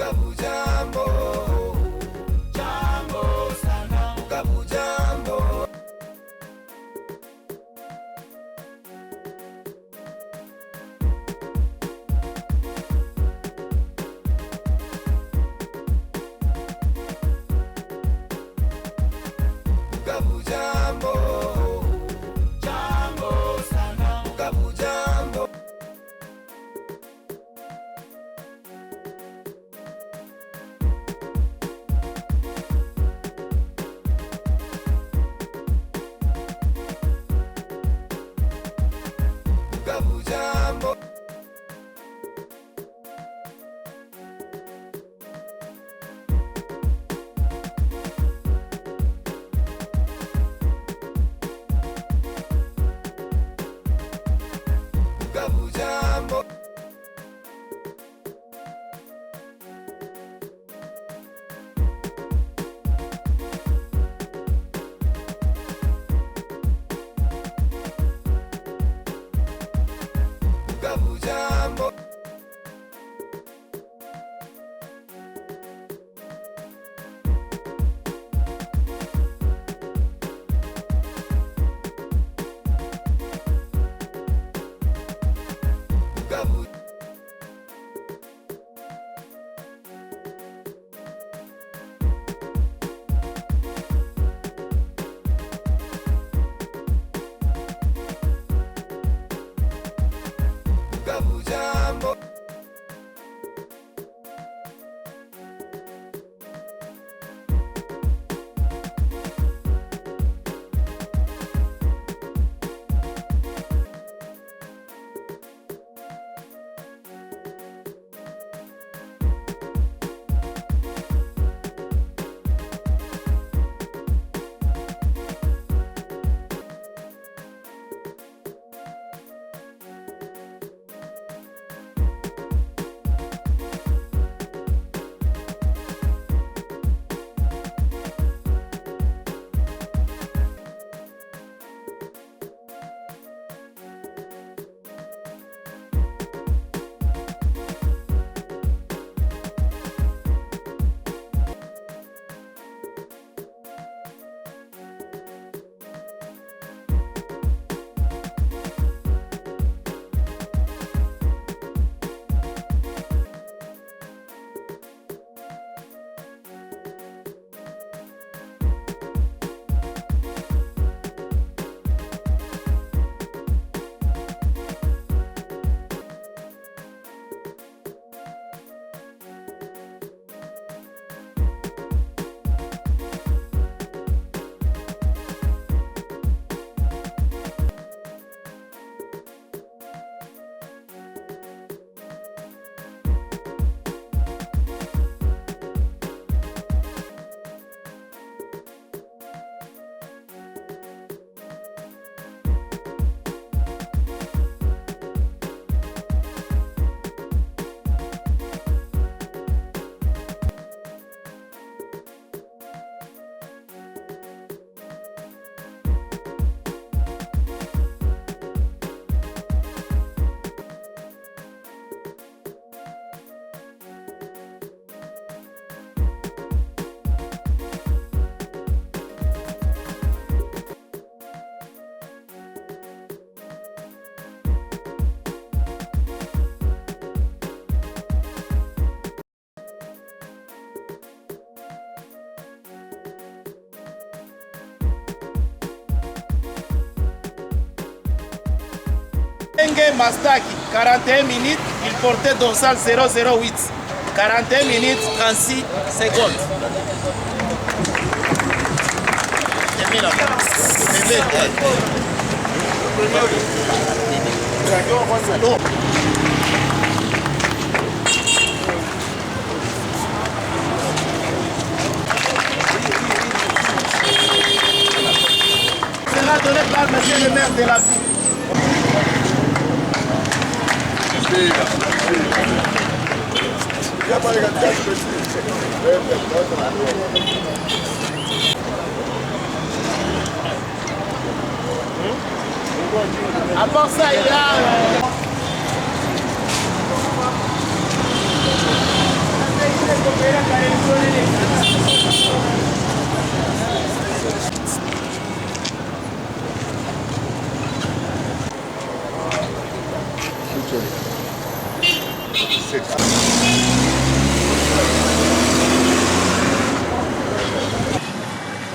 Bukavu jambo, jambo sana. Bukavu jambo. Bukavu jambo, jambo sana. Bukavu jambo. Bukavu jambo. Bukavu jambo. Bukavu jambo. Bukavu. Bukavu jambo. Enge Mastaki, 41 minutes, il portait dorsal 008. 41 minutes, 36 secondes. Sera donné par monsieur le maire de la ville. À part ça, il y a...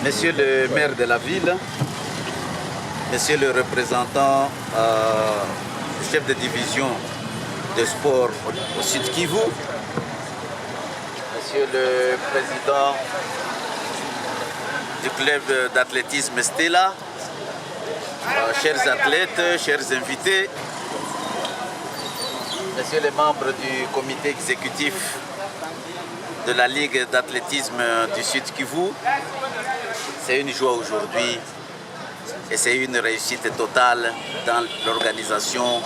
Monsieur le maire de la ville, monsieur le représentant, chef de division de sport au Sud Kivu, monsieur le président du club d'athlétisme Stella, chers athlètes, chers invités, messieurs les membres du comité exécutif de la Ligue d'athlétisme du Sud Kivu, c'est une joie aujourd'hui et c'est une réussite totale dans l'organisation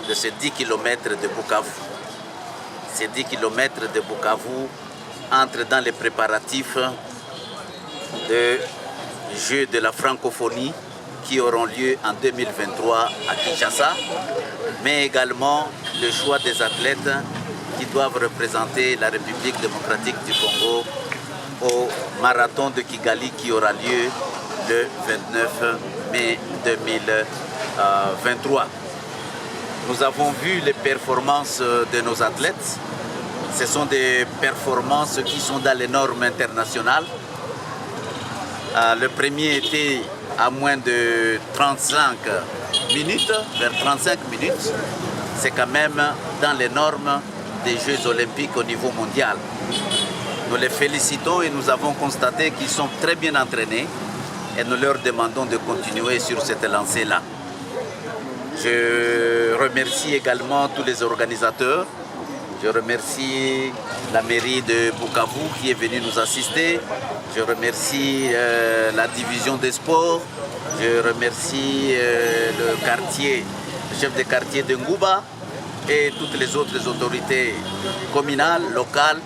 de ces 10 km de Bukavu. Ces 10 km de Bukavu entrent dans les préparatifs des Jeux de la francophonie qui auront lieu en 2023 à Kinshasa, mais également le choix des athlètes qui doivent représenter la République démocratique du Congo au marathon de Kigali qui aura lieu le 29 mai 2023. Nous avons vu les performances de nos athlètes. Ce sont des performances qui sont dans les normes internationales. Le premier était à moins de 35 minutes, vers 35 minutes. C'est quand même dans les normes des Jeux olympiques au niveau mondial. Nous les félicitons et nous avons constaté qu'ils sont très bien entraînés et nous leur demandons de continuer sur cette lancée-là. Je remercie également tous les organisateurs. Je remercie la mairie de Bukavu qui est venue nous assister. Je remercie la division des sports. Je remercie le chef de quartier de Ngouba et toutes les autres autorités communales, locales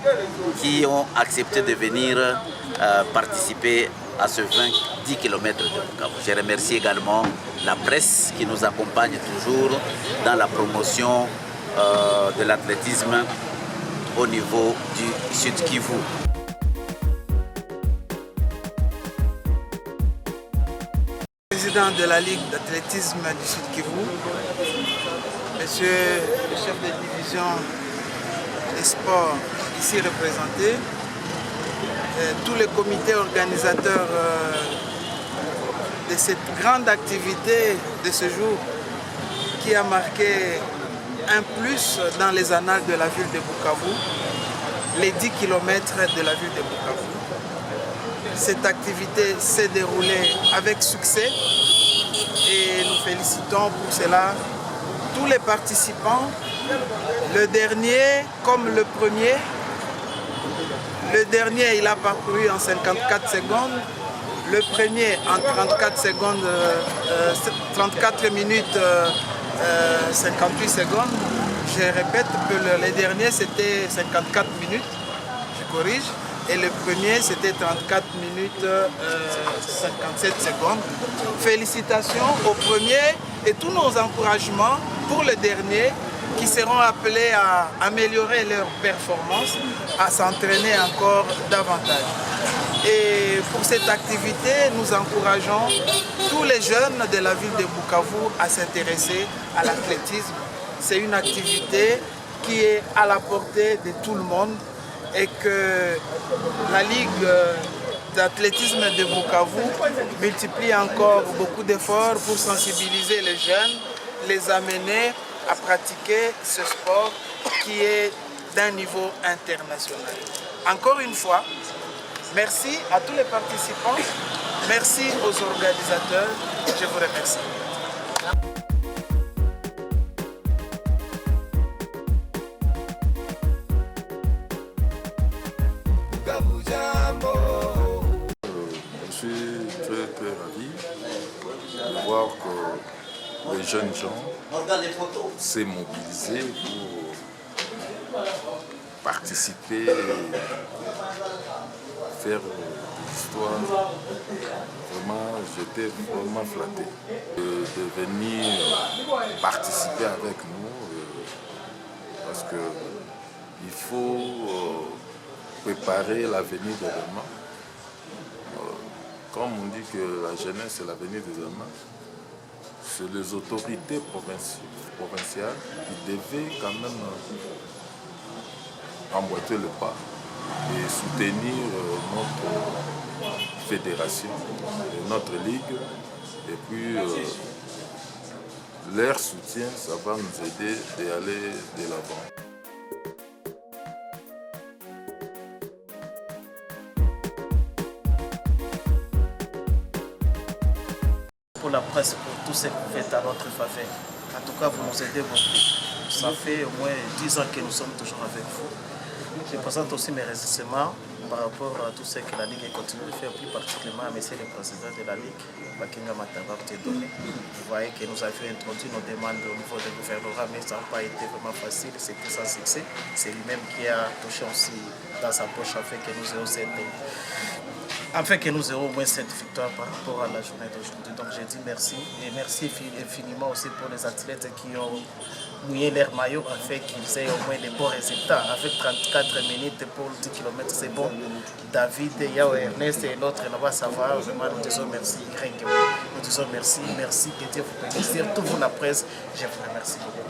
qui ont accepté de venir participer à ce 10 km de Bukavu. Je remercie également la presse qui nous accompagne toujours dans la promotion de l'athlétisme au niveau du Sud Kivu. Président de la Ligue d'athlétisme du Sud Kivu, monsieur le chef de division des sports ici représenté, tous les comités organisateurs de cette grande activité de ce jour qui a marqué un plus dans les annales de la ville de Bukavu, les 10 km de la ville de Bukavu. Cette activité s'est déroulée avec succès et nous félicitons pour cela tous les participants, le dernier comme le premier. Le dernier, il a parcouru en 54 secondes, le premier en 34 secondes, 34 minutes 58 secondes. Je répète que le dernier c'était 54 minutes, je corrige, et le premier c'était 34 minutes 57 secondes. Félicitations au premier et tous nos encouragements pour le dernier qui seront appelés à améliorer leur performance, à s'entraîner encore davantage. Et pour cette activité, nous encourageons tous les jeunes de la ville de Bukavu à s'intéresser à l'athlétisme. C'est une activité qui est à la portée de tout le monde et que la Ligue d'athlétisme de Bukavu multiplie encore beaucoup d'efforts pour sensibiliser les jeunes, les amener à pratiquer ce sport qui est d'un niveau international. Encore une fois, merci à tous les participants, merci aux organisateurs, je vous remercie. Je suis très ravi de voir que les jeunes gens s'est mobilisés pour participer et faire de l'histoire. Vraiment, j'étais vraiment flatté de venir participer avec nous parce qu'il faut préparer l'avenir de demain. Comme on dit que la jeunesse c'est l'avenir de demain, c'est les autorités provinciales qui devaient quand même emboîter le pas et soutenir notre fédération, notre ligue. Et puis, leur soutien, ça va nous aider d'aller de l'avant. Pour la presse, pour tout ce que vous faites à notre faveur. En tout cas, vous nous aidez beaucoup. Ça fait au moins 10 ans que nous sommes toujours avec vous. Je présente aussi mes remerciements par rapport à tout ce que la Ligue continue de faire, plus particulièrement à M. le Président de la Ligue, Bakinga Mataba Tedome. Vous voyez que nous avions introduit nos demandes au niveau du gouvernement, mais ça n'a pas été vraiment facile, c'était sans succès. C'est lui-même qui a touché aussi dans sa poche afin que nous ayons au moins cette victoire par rapport à la journée d'aujourd'hui. Donc je dis merci et merci infiniment aussi pour les athlètes qui ont mouillé leur maillot afin qu'ils aient au moins des bons résultats. Avec 34 minutes pour 10 km, c'est bon. David, Yao, Ernest et l'autre là-bas, ça va. Vraiment, nous disons merci. Nous disons merci. Merci, que Dieu vous bénisse. Surtout vous, la presse, je vous remercie beaucoup.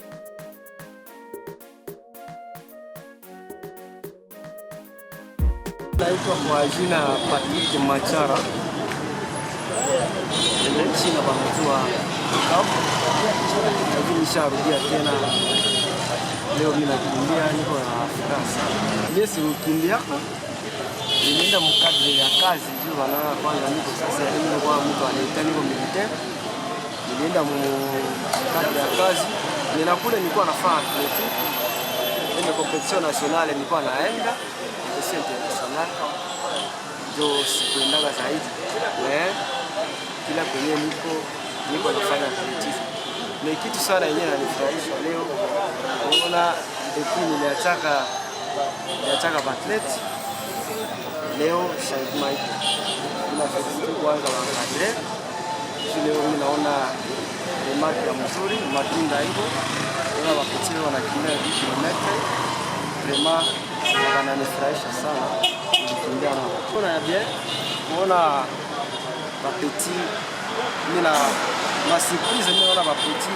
Naitwa kwa jina Patrick Machara. Nimeishi na bamjua Bukavu. Lakini nisharudia tena. Leo mimi nakimbia, niko na furaha sana. Mimi sikimbia. Nilienda mkadri ya kazi juu wanaona kwanza niko sasa mimi kwa mtu anaitwa niko militaire. Nilienda mkadri ya kazi. Ninakule nilikuwa nafanya athletic. Ile competition nationale nilikuwa naenda. Competition internationale. Ndio sikuendaga zaidi. Kila kwenye niko nafanya athletic. Ni kitu sana yenyewe inanifurahisha leo. Kuona depuis niliachaka athlete. Leo Shahid Mike inafikia kwanza wa kadre. Leo ninaona remaki ya mzuri, matunda hivyo. Kuna wakati wanakimbia 10 km. Vraiment wananifurahisha sana kukimbia nao. Kuna bien kuona bapeti mina surprise mimi naona bapeti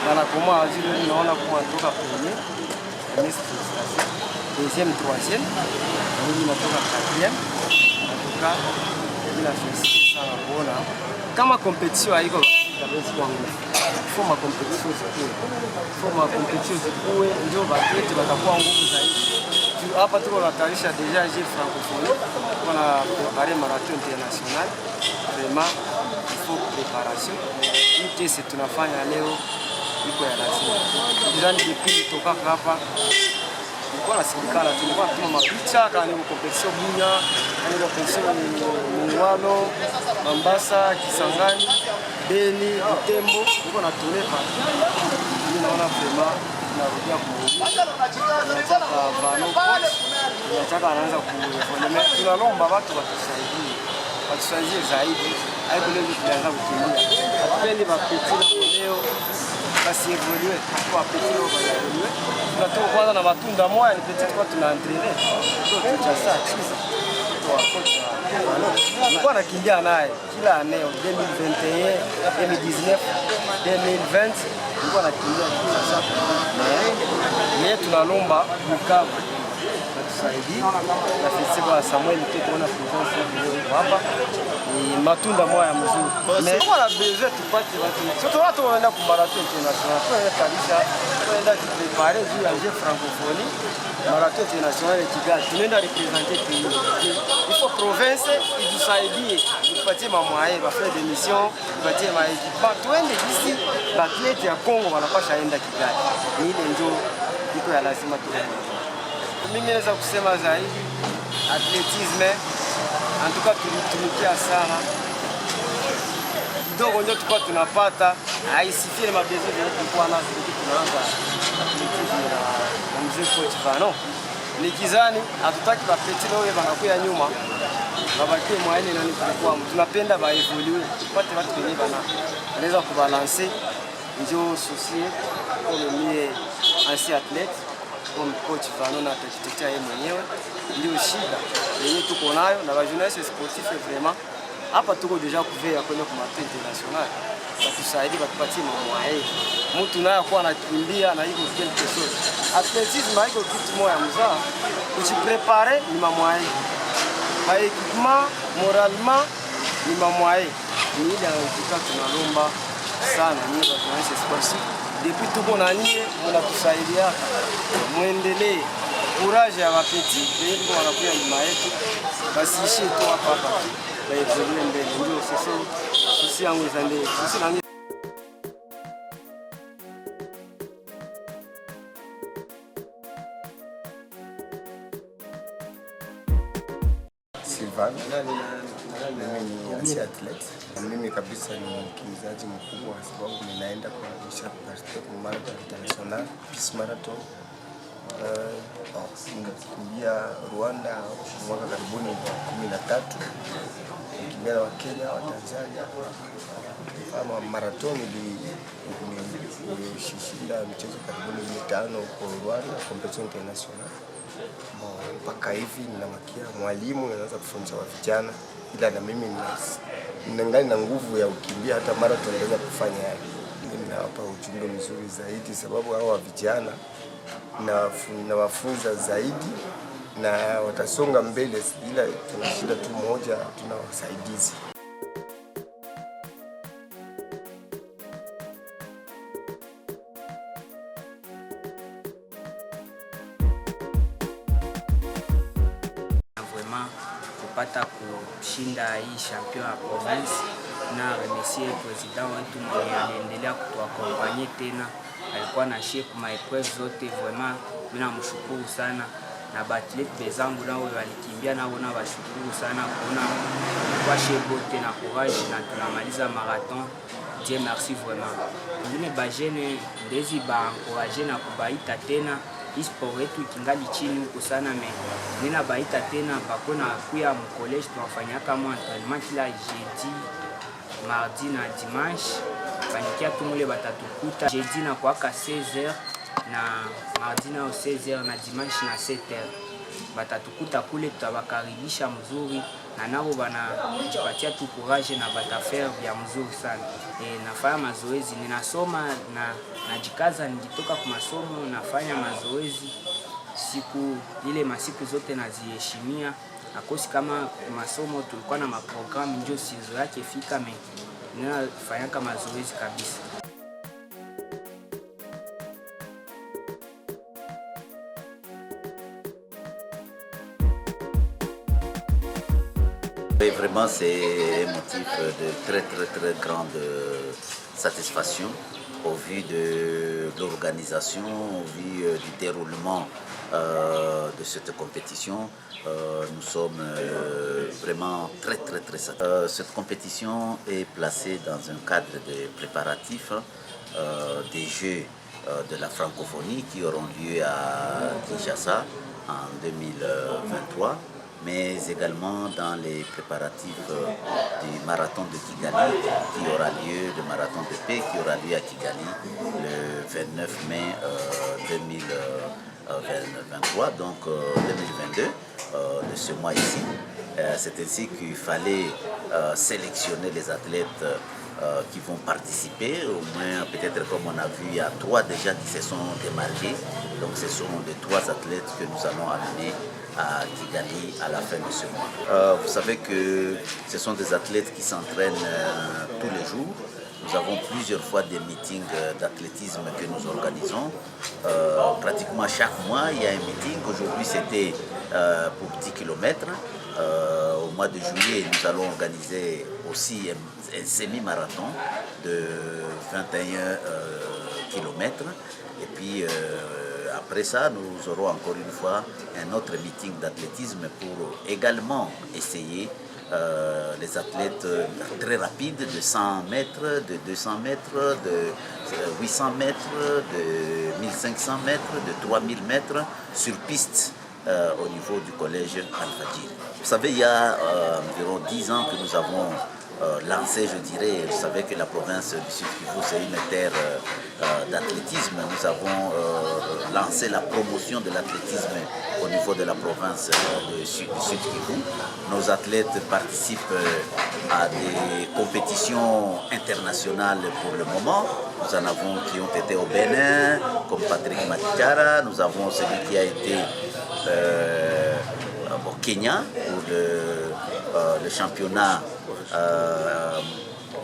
wanakoma ajili naona kwa kutoka premier deuxième, troisième, mimi natoka quatrième. Natoka bila fesi sana kuona kama competition haiko kabisa kwangu. Forma competition zikuwe ndio bakleti watakuwa nguvu zaidi. Hapa tuko tunatayarisha deja je francophonie kuna préparer marathon international. Vraiment il faut préparation. Hii test tunafanya leo iko ya lazima. Jirani depuis toka hapa nilikuwa nasikikana, tulikuwa tuma mapicha kani competition Bunya, kani competition Muungano, Mombasa, Kisangani, Beni, Butembo, niko natolepa. Mimi naona vraiment narudia nataka vano coach, nataka anaanza kuevolve. Tunalomba watu watusaidie zaidi. Haiko leo tunaanza kukimbia. Hatupendi mapiti na leo basi evolue kwa petit au evolue. Tunatoka kwanza na matunda moja ni petit kwa tunaentraîner. Ndio tuchasa chiza. Kwa coach nilikuwa nakimbia naye kila eneo 2021, 2019, 2020 nilikuwa nakimbia kila saa. Leo tunalomba Bukavu tusaidie na festival Samuel tukiona presence hapa ni matunda moja mzuri. Mais kwa la besoin tupate watu. Surtout watu wanaenda ku marathon international. Tunaenda kabisa, tunaenda kuprepare juu ya jeu francophonie. Marathon international ya Kigali. Tunaenda representer pays. Il faut province itusaidie, tupatie mamwaye, bafanye des missions, tupatie maéquipement. Tuende ici, athlete ya Kongo wanapasha enda Kigali. Ni ile ndio iko ya lazima tuende. Mimi naweza kusema zaidi atletisme antuka tulitumikia sana kidogo ndio tulikuwa tunapata haisifie mabezo yetu tulikuwa nazo tunaanza atletisme na mzee coach Vano nikizani hatutaki bapeti leo wanakuya nyuma babakie mwaene nani tulikuwa tunapenda ba evolue tupate watu wengi wanaweza kubalancer ndio souci comme mie ancien athlète comme coach Vanon atakitetea yeye mwenyewe. Ndio shida yenye tuko nayo na ba journaliste sportif vraiment hapa tuko deja kuvea kwenda kwa mate international. Batusaidie batupatie mamwaye. Mtu naye kwa anakimbia na iko quelque chose. Athletisme haiko kitu moya mzaa. Kujiprepare ni mamwaye. Ba equipement moralement ni mamwaye. Ni ile anataka tunalomba sana nyinyi ba journaliste sportif. Depuis tuko na nyinyi mnatusaidia. Muendelee. Courage ya wapeti. Ndio wanakuja nyuma yetu. Basi ishie tu hapa. Baevoluer mbele. Ndio sisi yangu zande. Sisi na Silvan, mimi ni athlete. Mimi kabisa ni mkimbizaji mkubwa kwa sababu ninaenda kuhakikisha participate marathon international, peace marathon. Nikimbia Rwanda mwaka karibuni 13. Nikimbia wa Kenya, wa Tanzania. Kama marathon nilishinda michezo karibuni 5 kwa Rwanda, competition international. Mpaka hivi ninamakia mwalimu naweza kufundisha wa vijana, ila na mimi ninangali na nguvu ya kukimbia hata marathon naweza kufanya yale. Ninawapa ujumbe mzuri zaidi sababu hao vijana na wafunza zaidi na watasonga mbele, ila tunashinda tu moja, tuna wasaidizi. Kupata kushinda hii champion ya province na remercier president wetu mwenye anaendelea kutuakompanye tena, alikuwa na shape maepreuve zote. Vraiment mimi namshukuru sana na batlete bezangu nao walikimbia nao na washukuru sana kuona kwa shape na courage na tunamaliza marathon. Dieu merci vraiment. Ngine bajene ndezi ba encourager na kubaita tena sport yetu ikingali chini huko sana. Nina baita tena bakona kuya mu college tunafanya kama entraînement kila jeudi, mardi na dimanche. Fanikia tumule batatukuta jeudi na kwaka 16h na mardi na 16h na dimanche na 7h. Batatukuta kule, tutabakaribisha mzuri na nao banajipatia tu courage na batafaire vya mzuri sana. Nafanya mazoezi, ninasoma na najikaza, nikitoka kwa masomo nafanya mazoezi siku ile, masiku zote naziheshimia. Akosi kama kwa masomo tulikuwa na maprogramu ndio sizo yake fika, ninafanya kama mazoezi kabisa. Vraiment, c'est un motif de très grande satisfaction au vu de l'organisation, au vu du déroulement de cette compétition. Nous sommes vraiment très satisfaits. Cette compétition est placée dans un cadre de préparatif des Jeux de la francophonie qui auront lieu à Kinshasa en 2023. Mais également dans les préparatifs du marathon de Kigali qui aura lieu, le marathon de paix qui aura lieu à Kigali le 29 mai 2023, donc 2022, de ce mois ici. C'est ainsi qu'il fallait sélectionner les athlètes qui vont participer, au moins peut-être comme on a vu, il y a 3 déjà qui se sont démarqués. Donc ce sont les 3 athlètes que nous allons amener à Kigali à la fin de ce mois. Vous savez que ce sont des athlètes qui s'entraînent tous les jours. Nous avons plusieurs fois des meetings d'athlétisme que nous organisons. Pratiquement chaque mois, il y a un meeting. Aujourd'hui, c'était pour 10 km. Au mois de juillet, nous allons organiser aussi un semi-marathon de 21 km. Et puis, après ça, nous aurons encore une fois un autre meeting d'athlétisme pour également essayer les athlètes très rapides de 100 mètres, de 200 mètres, de 800 mètres, de 1500 mètres, de 3000 mètres sur piste au niveau du collège Al-Fadjil. Vous savez, il y a environ 10 ans que nous avons lancé, je dirais. Vous savez que la province du Sud Kivu, c'est une terre d'athlétisme. Nous avons lancé la promotion de l'athlétisme au niveau de la province du Sud Kivu. Nos athlètes participent à des compétitions internationales pour le moment. Nous en avons qui ont été au Bénin, comme Patrick Matichara. Nous avons celui qui a été au Kenya pour le championnat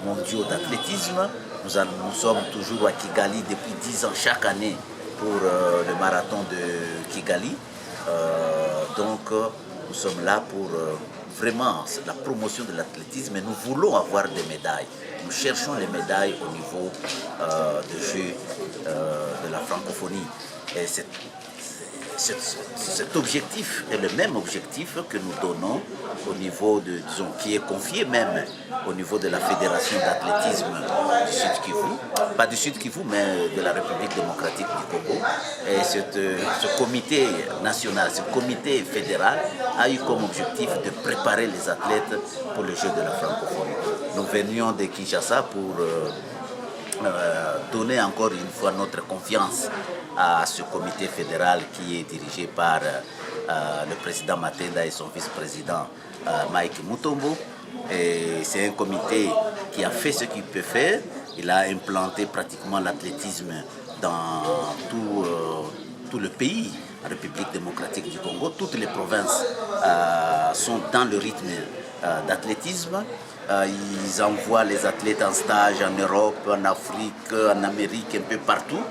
mondial d'athlétisme. Nous sommes toujours à Kigali depuis 10 ans, chaque année, pour le marathon de Kigali. Donc nous sommes là pour vraiment la promotion de l'athlétisme et nous voulons avoir des médailles. Nous cherchons les médailles au niveau des Jeux de la francophonie. Et cet objectif est le même objectif que nous donnons au niveau de, disons, qui est confié même au niveau de la Fédération d'athlétisme du Sud Kivu, pas du Sud Kivu, mais de la République démocratique du Congo. Et ce comité national, ce comité fédéral a eu comme objectif de préparer les athlètes pour les Jeux de la francophonie. Nous venions de Kinshasa pour donner encore une fois notre confiance à ce comité fédéral qui est dirigé par le président Matenda et son vice-président Mike Mutombo. Et c'est un comité qui a fait ce qu'il peut faire. Il a implanté pratiquement l'athlétisme dans tout le pays, la République démocratique du Congo. Toutes les provinces sont dans le rythme d'athlétisme. Ils envoient les athlètes en stage en Europe, en Afrique, en Amérique, un peu partout.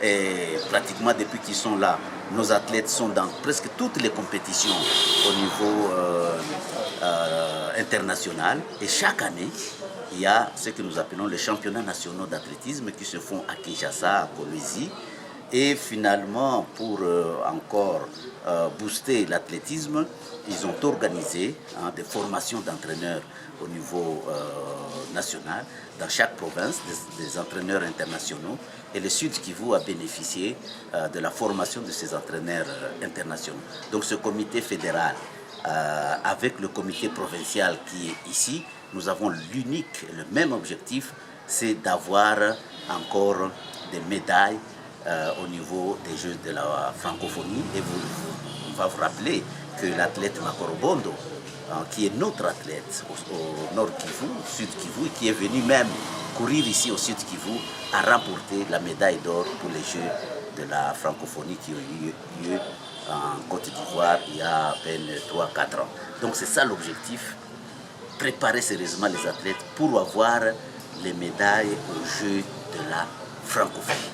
Et pratiquement depuis qu'ils sont là, nos athlètes sont dans presque toutes les compétitions au niveau international. Et chaque année, il y a ce que nous appelons les championnats nationaux d'athlétisme qui se font à Kinshasa, à Kolwezi. Et finalement, pour encore booster l'athlétisme, ils ont organisé des formations d'entraîneurs au niveau national, dans chaque province, des entraîneurs internationaux. Et le Sud Kivu a bénéficié de la formation de ces entraîneurs internationaux. Donc ce comité fédéral, avec le comité provincial qui est ici, nous avons l'unique, le même objectif, c'est d'avoir encore des médailles au niveau des Jeux de la francophonie. Et on va vous rappeler que l'athlète Makorobondo, qui est notre athlète au Nord Kivu, au Sud Kivu, qui est venu même courir ici au Sud Kivu, a remporté la médaille d'or pour les Jeux de la francophonie qui ont eu lieu en Côte d'Ivoire il y a à peine 3-4 ans. Donc c'est ça l'objectif, préparer sérieusement les athlètes pour avoir les médailles aux Jeux de la francophonie.